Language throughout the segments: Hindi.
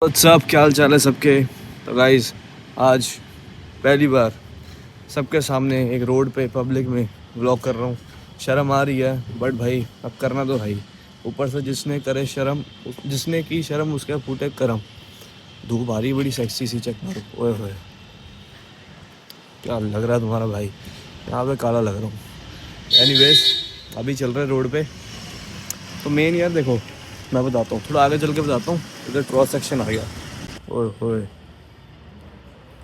सब क्या हाल चाल है सबके। तो गाइस आज पहली बार सबके सामने एक रोड पे पब्लिक में व्लॉग कर रहा हूँ। शर्म आ रही है बट भाई अब करना तो भाई। ऊपर से जिसने करे शर्म, जिसने की शर्म उसके फूटे करम। धूप आ रही बड़ी सेक्सी सी, चेक मारो। ओए होए क्या लग रहा है तुम्हारा भाई, यहाँ पे काला लग रहा हूँ। एनीवेज अभी चल रहे रोड पे। तो मेन यार देखो मैं बताता हूँ, थोड़ा आगे चल के बताता हूँ। इधर क्रॉस सेक्शन आ गया। ओए होए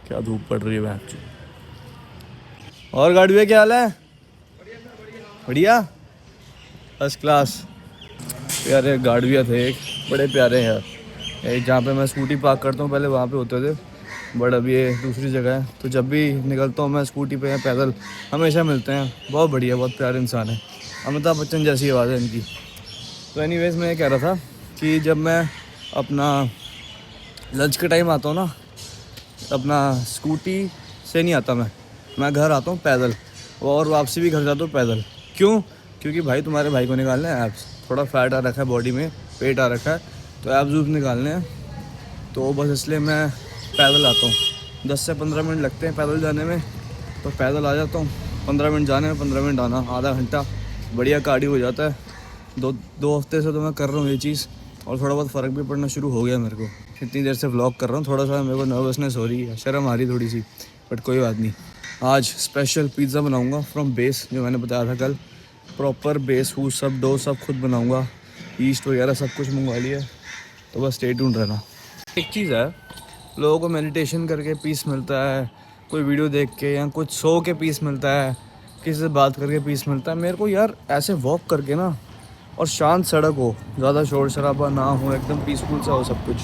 क्या धूप पड़ रही है वहाँ। और गाड़ी में क्या हाल है? बढ़िया, फर्स्ट क्लास। प्यारे गाड़ियाँ थे एक, बड़े प्यारे हैं यार। एक जहाँ पे मैं स्कूटी पार्क करता हूँ पहले वहाँ पे होते थे, बट अब ये दूसरी जगह है। तो जब भी निकलता हूँ मैं स्कूटी पे या पैदल हमेशा मिलते हैं। बहुत बढ़िया, बहुत प्यारे इंसान है। अमिताभ बच्चन जैसी आवाज़ है इनकी। तो एनीवेज मैं ये कह रहा था कि जब मैं अपना लंच के टाइम आता हूँ ना, अपना स्कूटी से नहीं आता मैं घर आता हूँ पैदल, और वापसी भी घर जाता हूँ पैदल। क्यों? क्योंकि भाई तुम्हारे भाई को निकालने हैं एब्स। थोड़ा फैट आ रखा है बॉडी में, पेट आ रखा है, तो एब्स उब्स निकालने हैं। तो बस इसलिए मैं पैदल आता हूँ। 10 से 15 मिनट लगते हैं पैदल जाने में, तो पैदल आ जाता हूँ। 15 मिनट जाने में, 15 मिनट आना, आधा घंटा बढ़िया कार्डियो हो जाता है। दो हफ्ते से तो मैं कर रहा हूँ ये चीज़, और थोड़ा बहुत फ़र्क भी पड़ना शुरू हो गया मेरे को। इतनी देर से व्लॉग कर रहा हूँ, थोड़ा सा मेरे को नर्वसनेस हो रही है, शर्म आ रही थोड़ी सी, बट कोई बात नहीं। आज स्पेशल पिज़्ज़ा बनाऊँगा फ्रॉम बेस, जो मैंने बताया था कल। प्रॉपर बेस हूँ, सब डो सब खुद बनाऊँगा, ईस्ट वगैरह सब कुछ मंगवा लिया। तो बस स्टे ट्यून्ड रहना। एक चीज़ है, लोगों को मेडिटेशन करके पीस मिलता है, कोई वीडियो देख के या कुछ सो के पीस मिलता है, किसी से बात करके पीस मिलता है। मेरे को यार ऐसे वॉक करके ना, और शांत सड़क हो, ज़्यादा शोर शराबा ना हो, एकदम पीसफुल सा हो सब कुछ,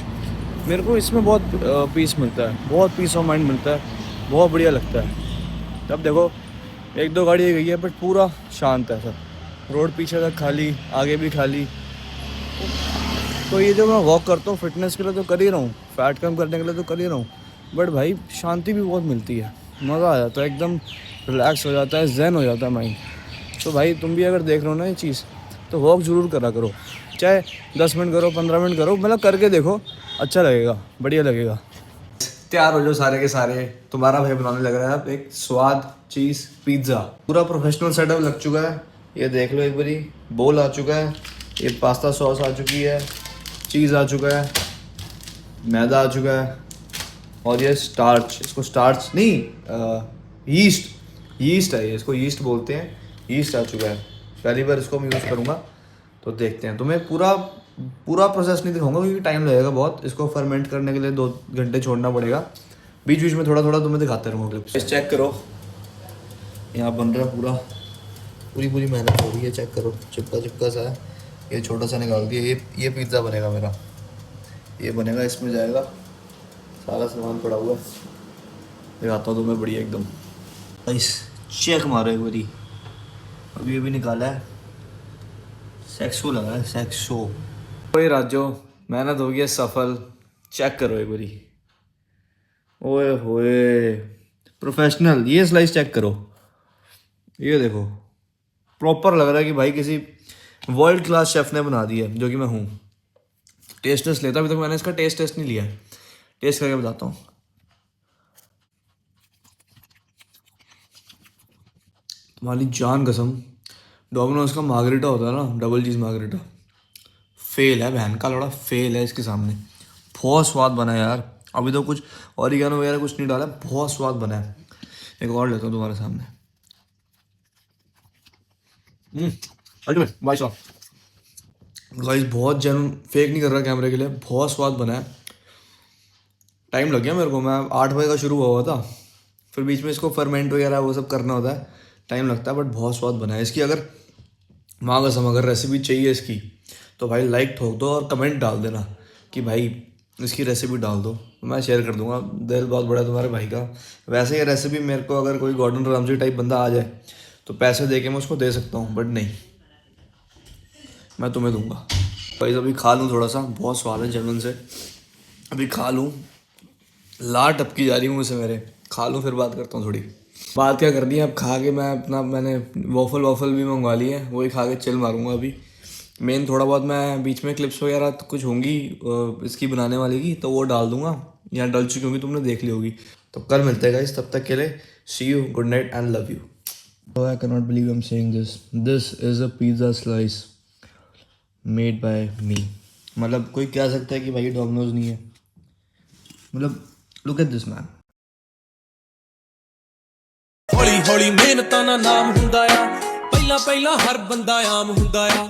मेरे को इसमें बहुत पीस मिलता है, बहुत पीस ऑफ माइंड मिलता है, बहुत बढ़िया लगता है। तब देखो एक दो गाड़ी गई है बट पूरा शांत है सब, रोड पीछे तक खाली, आगे भी खाली। तो ये जो मैं वॉक करता हूँ फिटनेस के लिए तो कर ही रहा हूँ, फैट कम करने के लिए तो कर ही रहा हूँ, बट भाई शांति भी बहुत मिलती है, मज़ा आ जाता है, एकदम रिलैक्स हो जाता है, ज़ेन हो जाता है माइंड। तो भाई तुम भी अगर देख रहे हो ना ये चीज़, तो वॉक ज़रूर करा करो। चाहे 10 मिनट करो, 15 मिनट करो, मतलब करके देखो, अच्छा लगेगा, बढ़िया लगेगा। तैयार हो जाओ सारे के सारे, तुम्हारा भाई बनाने लग रहा है अब एक स्वाद चीज़ पिज़्ज़ा। पूरा प्रोफेशनल सेटअप लग चुका है, ये देख लो एक बारी। बोल आ चुका है, ये पास्ता सॉस आ चुकी है, चीज़ आ चुका है, मैदा आ चुका है, और ये स्टार्च, इसको स्टार्च नहीं यीस्ट, यीस्ट है ये, इसको यीस्ट बोलते हैं। यीस्ट आ चुका है, पहली बार इसको मैं यूज़ करूँगा। तो देखते हैं, तुम्हें पूरा पूरा प्रोसेस नहीं दिखाऊंगा क्योंकि टाइम लगेगा बहुत, इसको फर्मेंट करने के लिए 2 घंटे छोड़ना पड़ेगा। बीच बीच में थोड़ा थोड़ा तुम्हें दिखाते रहूँगा क्लिप्स। चेक करो, यहाँ बन रहा पूरा, पूरी पूरी मेहनत हो रही है। चेक करो, चिपका चिपका सा है, ये छोटा सा निकाल दिया। ये पिज़्ज़ा बनेगा मेरा, ये बनेगा, इसमें जाएगा, सारा सामान पड़ा हुआ है, दिखाता हूँ तुम्हें बढ़िया एकदम। इस चेक मारो एक बारी, अभी अभी निकाला है, सेक्सो लगा है, सेक्सो। ओए राजो, मेहनत हो गई है सफल, चेक करो एक बारी। ओए होए प्रोफेशनल, ये स्लाइस चेक करो, ये देखो, प्रॉपर लग रहा है कि भाई किसी वर्ल्ड क्लास शेफ ने बना दी है, जो कि मैं हूँ। टेस्ट टेस्ट लेता, अभी तक मैंने इसका टेस्ट टेस्ट नहीं लिया है, टेस्ट करके बताता हूँ। तुम्हारी जान कसम, डोमिनोज का मार्गरेटा होता है ना, डबल चीज़ मार्गरेटा, फेल है, बहन का लौड़ा फेल है इसके सामने। बहुत स्वाद बना है यार, अभी तो कुछ ऑरिगेनो वगैरह कुछ नहीं डाला, बहुत स्वाद बना है। एक और लेता हूँ तुम्हारे सामने। अल्टीमेट भाई साहब, गाइस बहुत जेन्युइन, फेक नहीं कर रहा कैमरे के लिए, बहुत स्वाद बना है। टाइम लग गया मेरे को, मैं 8 बजे का शुरू हुआ था, फिर बीच में इसको फर्मेंट वगैरह वो सब करना होता है, टाइम लगता है, बट बहुत स्वाद बना है इसकी। अगर माँ कसम अगर रेसिपी चाहिए इसकी, तो भाई लाइक ठोक दो और कमेंट डाल देना कि भाई इसकी रेसिपी डाल दो, मैं शेयर कर दूंगा। दिल बहुत बड़ा है तुम्हारे भाई का। वैसे ये रेसिपी मेरे को अगर कोई गॉर्डन रामजी टाइप बंदा आ जाए तो पैसे दे के मैं उसको दे सकता हूँ, बट नहीं, मैं तुम्हें दूंगा। भाई अभी खा लूँ थोड़ा सा, बहुत स्वाद है जनरल से, अभी खा लूँ, ला टपकी जा रही हूँ मुझसे मेरे, खा लूँ फिर बात करता हूँ थोड़ी। बात क्या करनी है अब, खा के मैं अपना, मैंने वॉफल वॉफल भी मंगवा ली है, वही खा के चिल मारूंगा अभी। मेन थोड़ा बहुत मैं बीच में क्लिप्स वगैरह तो कुछ होंगी इसकी बनाने वाली की, तो वो डाल दूंगा, या डल चुकी होंगी, तुमने देख ली होगी। तो कल मिलते हैं गाइस, तब तक के लिए see you, good night and love you. Oh, I cannot believe I'm saying this. This is a pizza slice made by me. मतलब कोई कह सकता है कि भाई डोमिनोज नहीं है, मतलब लुक एट दिस मैन। ਹੌਲੀ ਹੌਲੀ ਮਿਹਨਤਾਂ ਦਾ ਨਾਮ ਹੁੰਦਾ ਆ ਪਹਿਲਾਂ ਪਹਿਲਾਂ ਹਰ ਬੰਦਾ ਆਮ ਹੁੰਦਾ ਆ